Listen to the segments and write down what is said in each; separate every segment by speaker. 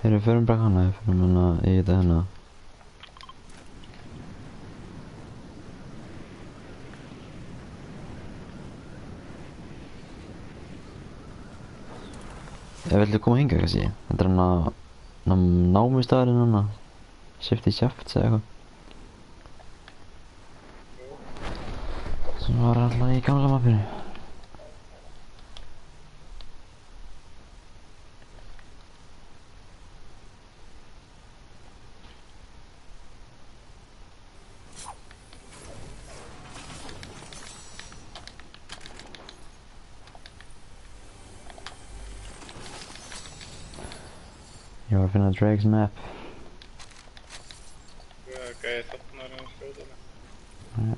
Speaker 1: Þegar við förum bara hana, við förum hana í þetta hérna. Viltu koma hingað kannski? Þetta er hana námustæðurinn hana. Shifty Shafts eða eitthvað. Sem var alltaf í gamla mappinu. Ég var að finna Drake's map.
Speaker 2: Ok, þarna er hann skjóðan.
Speaker 1: Ja.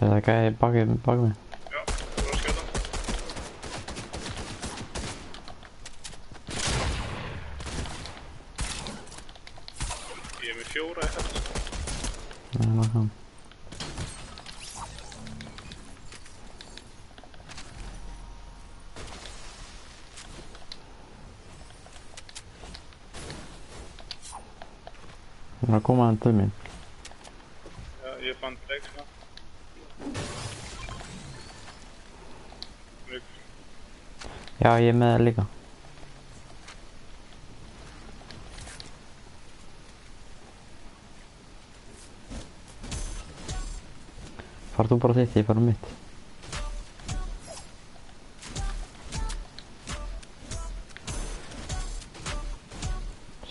Speaker 1: Er það gæði bak mig?
Speaker 2: Já, þú var að skjóta. Ég er með 4 í þetta.
Speaker 1: Nei, það var hann. Það var að koma hann til mín.
Speaker 2: Já, ég fann Drake's map.
Speaker 1: Já, ég er með það líka. Far þú bara þitt, ég fara mitt.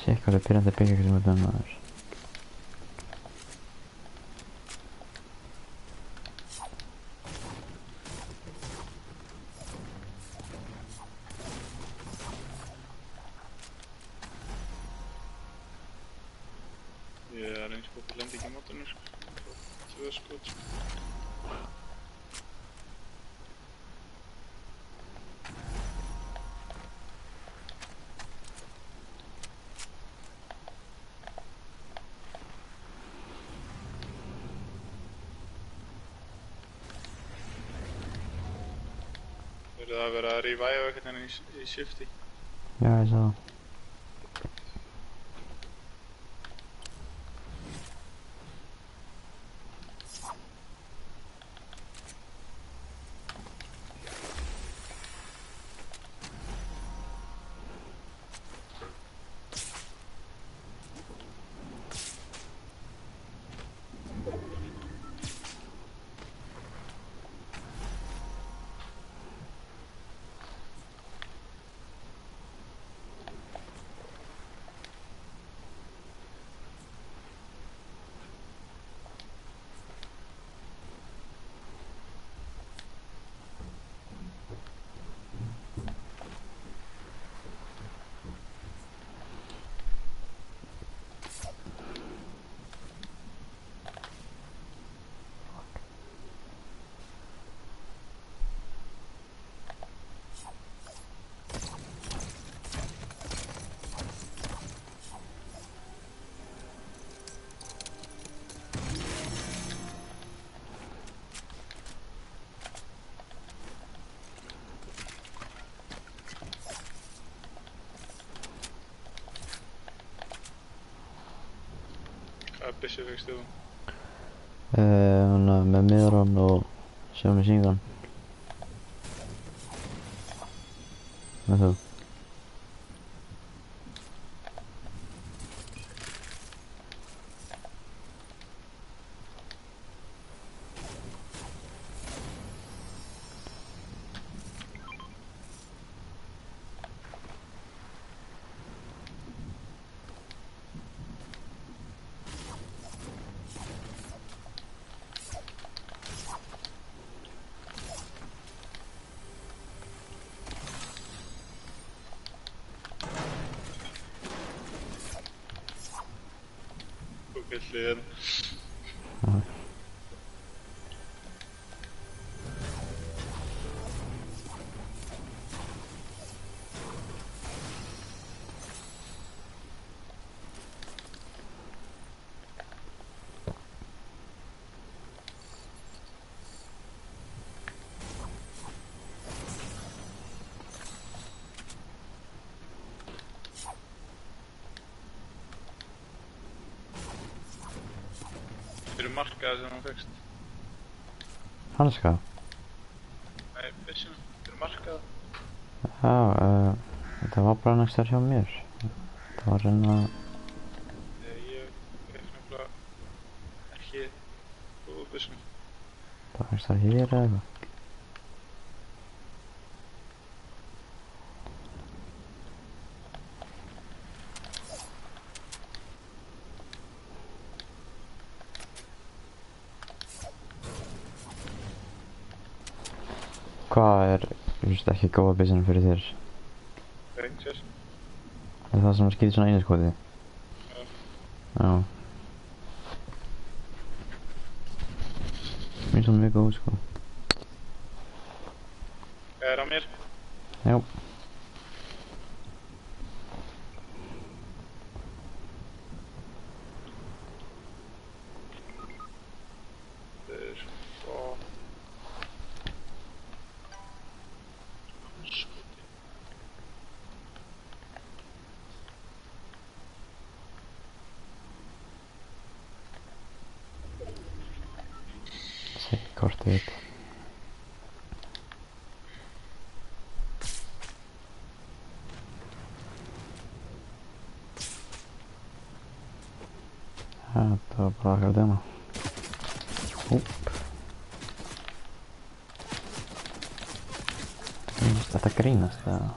Speaker 1: Sér hvað er pyrrandi byggja sem er den maður.
Speaker 2: Ég er eins og lendi ekki í mótunum, sko. 2 skot, sko. Verður það að vera að revive eitthvað hérna í Shifty?
Speaker 1: Já, ég sá það.
Speaker 2: Hvaða byssu fegst þú?
Speaker 1: Hana með miðran og sjá með síngan. Með þú?
Speaker 2: Fyllið hérna.
Speaker 1: Já.
Speaker 2: Fyrir markaða sem hann fegst.
Speaker 1: Hanska?
Speaker 2: Nei, byssuna. Fyrir markaða.
Speaker 1: Já, þetta var bara næstar hjá mér. Það var reyna...
Speaker 2: Ég fekk nefnilega ekki góða byssuna.
Speaker 1: Það var næstar hér eða eitthvað. Hvað er, ekki góða byssan fyrir þér?
Speaker 2: Ranger.
Speaker 1: Er það sem skýtir svona einiskotið?
Speaker 2: Já.
Speaker 1: Já. Mér er svona mjög góð, sko.
Speaker 2: Er á mér?
Speaker 1: Já. Kortið upp. Þetta var bara akkurat hérna. Úp. Þetta grínast eða?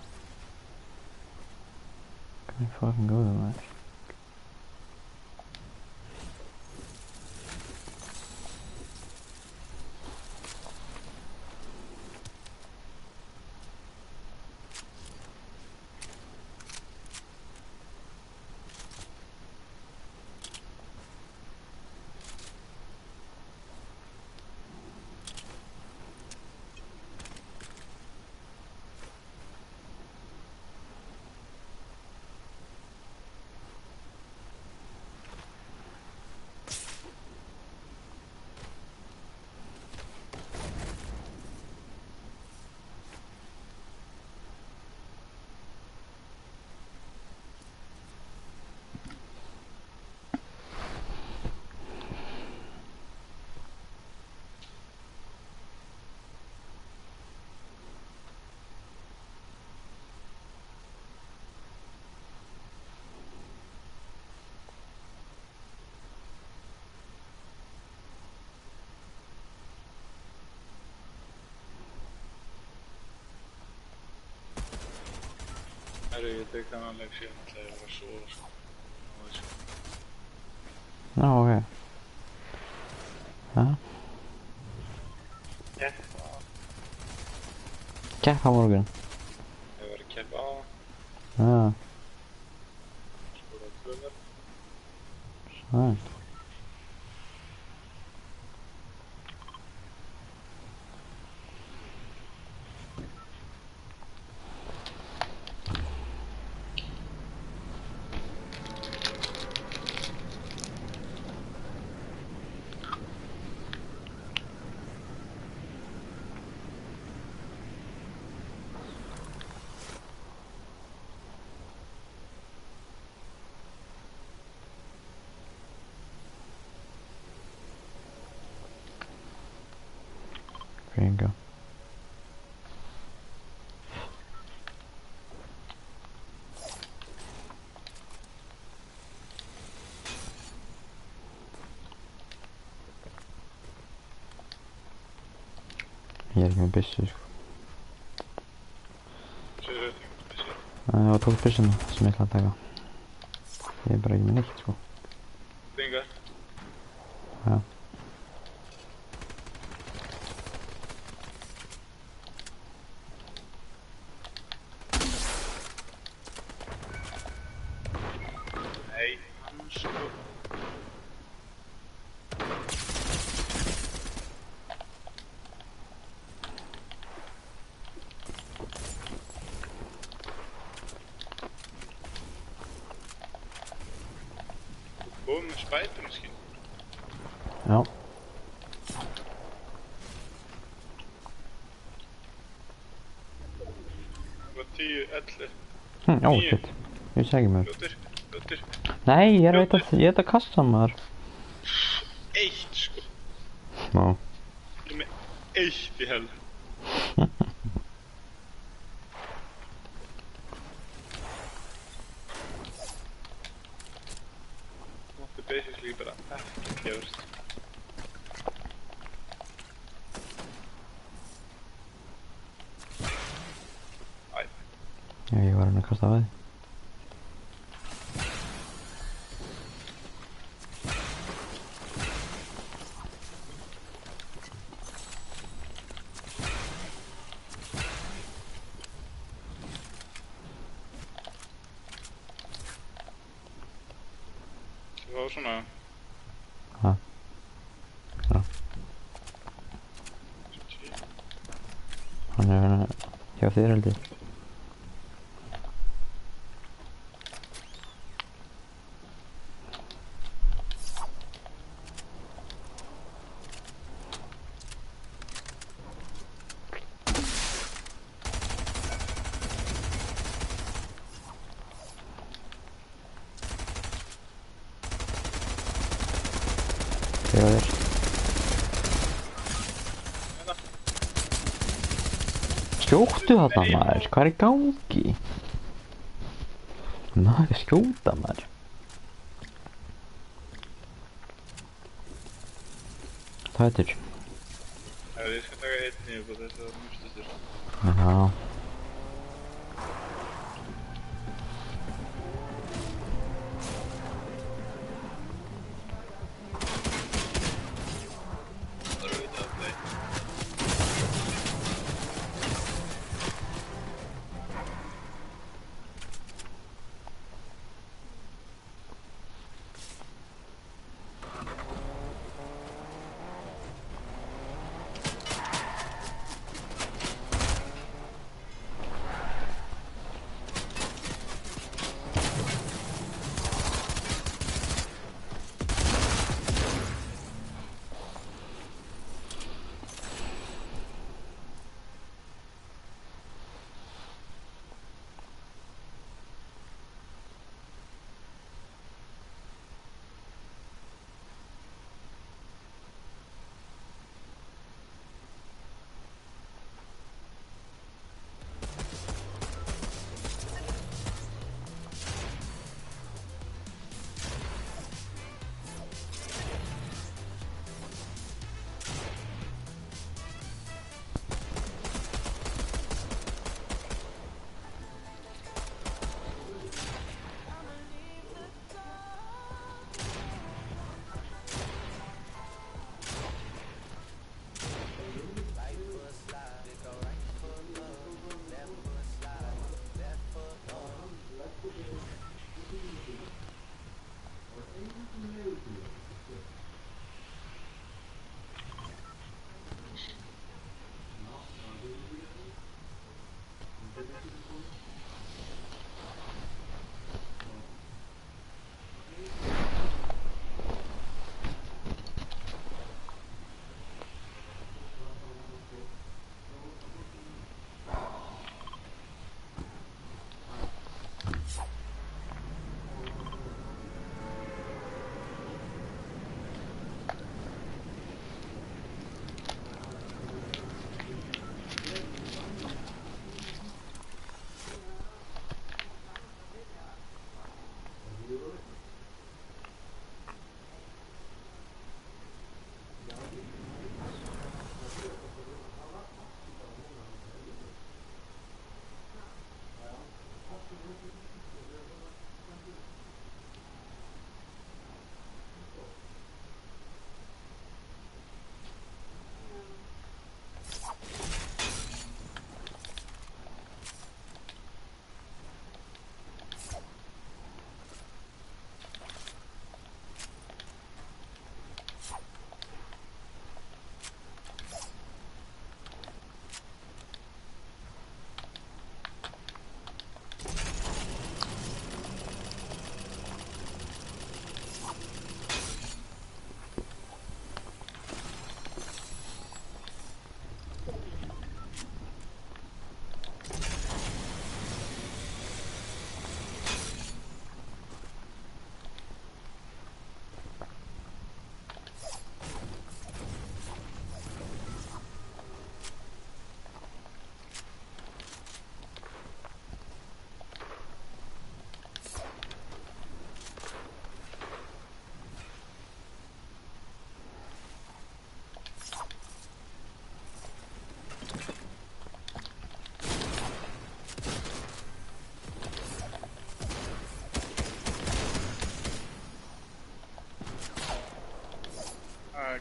Speaker 1: Kann ég fucking góða maður?
Speaker 2: Herru, ég tek þannig leik síðan alltaf ég var að sofa, sko. Á þessu.
Speaker 1: Já, ok. Já.
Speaker 2: Keppa.
Speaker 1: Keppa á morgun.
Speaker 2: Ég var að keppa á.
Speaker 1: Já.
Speaker 2: Skora 2 mörk.
Speaker 1: Svo. Bingo. Ég er ekki með byssu, sko.
Speaker 2: Sér þetta ekki byssu?
Speaker 1: Það var tók byssuna sem ég ætla að taka. Ég er bara ekki með neitt, sko.
Speaker 2: Binga.
Speaker 1: Já.
Speaker 2: Nei, hann sko. Komum með spætum skil.
Speaker 1: Já.
Speaker 2: Það var 10, 11,
Speaker 1: Ó,
Speaker 2: 9.
Speaker 1: shit. Ég vissi ekki mér.
Speaker 2: Fljótur.
Speaker 1: Nei, ég er að þetta kassa maður.
Speaker 2: 1 sko.
Speaker 1: Já.
Speaker 2: Ég er með 1 í hel. Mátti basically bara ekkert gefast. Æ,
Speaker 1: Já, ég var að kasta á þig.
Speaker 2: það var svona...
Speaker 1: Ha. Já. Hann er hjá þér held ég. Þegar þér. Skjóttu þarna maður, hvað er í gangi? Maður skjóta maður. Það er til.
Speaker 2: Já, ég skal taka 1 niður på þetta mustustur.
Speaker 1: Já.
Speaker 2: Það er auðvitað að play.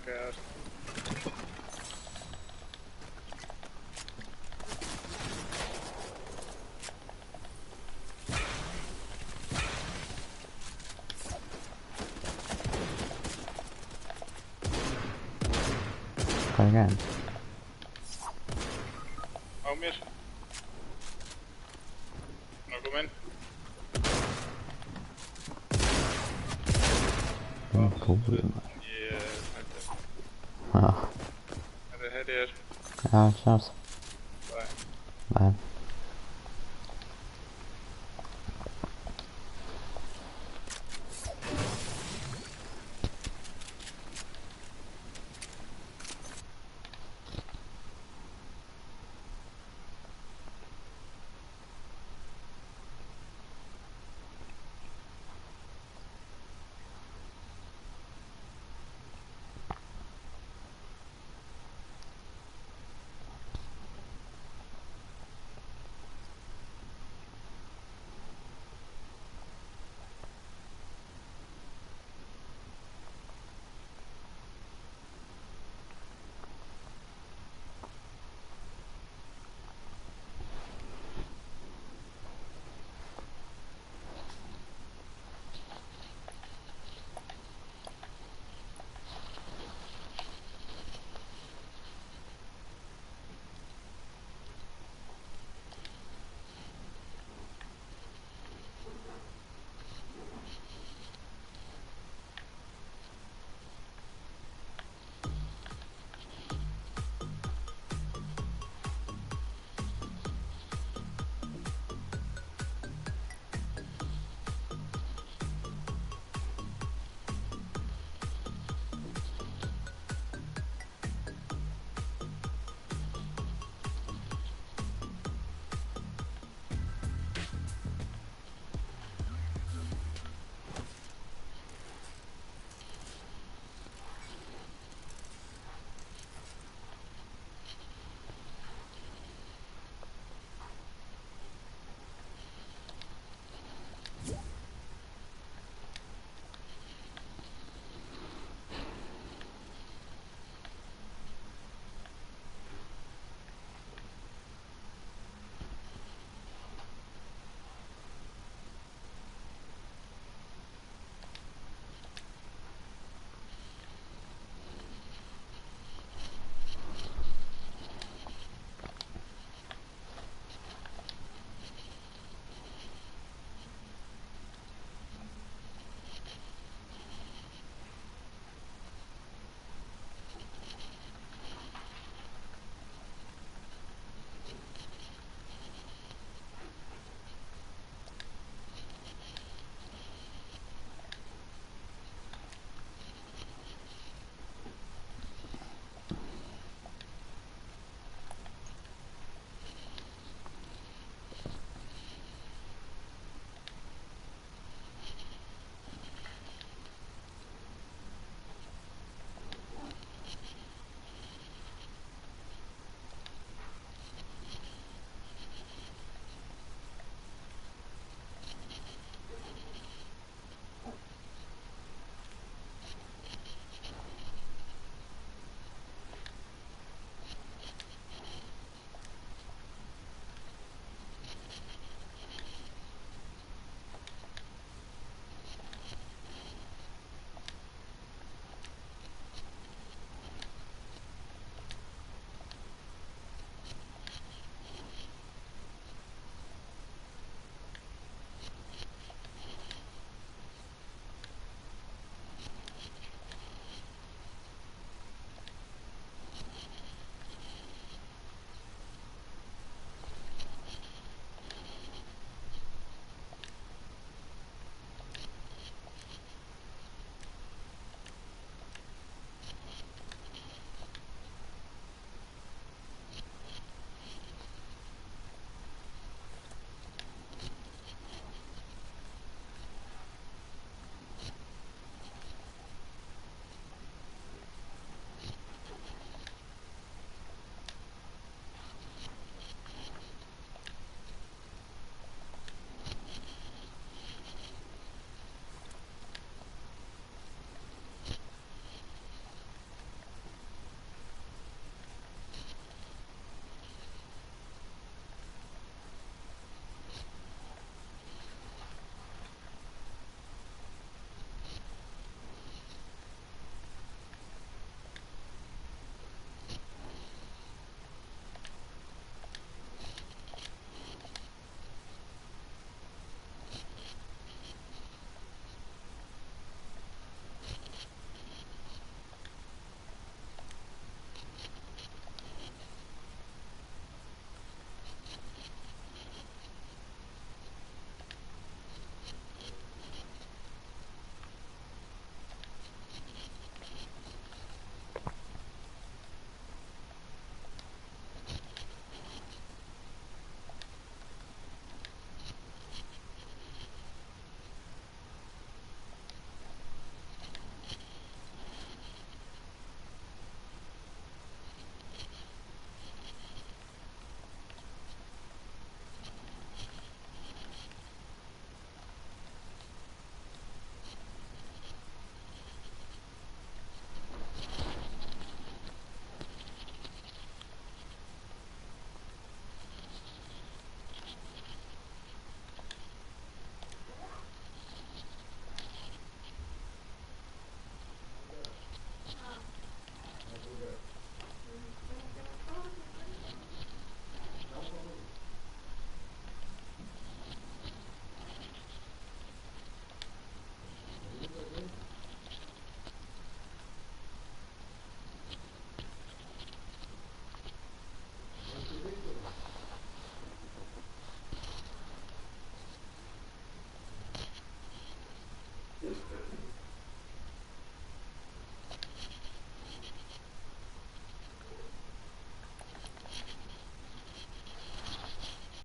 Speaker 2: taka það.
Speaker 1: Hvað er gæðin?
Speaker 2: Á mér. Ná kom inn.
Speaker 1: Góður maður.
Speaker 2: Ég hætti.
Speaker 1: Já,
Speaker 2: Herri, herri er.
Speaker 1: já, sjást.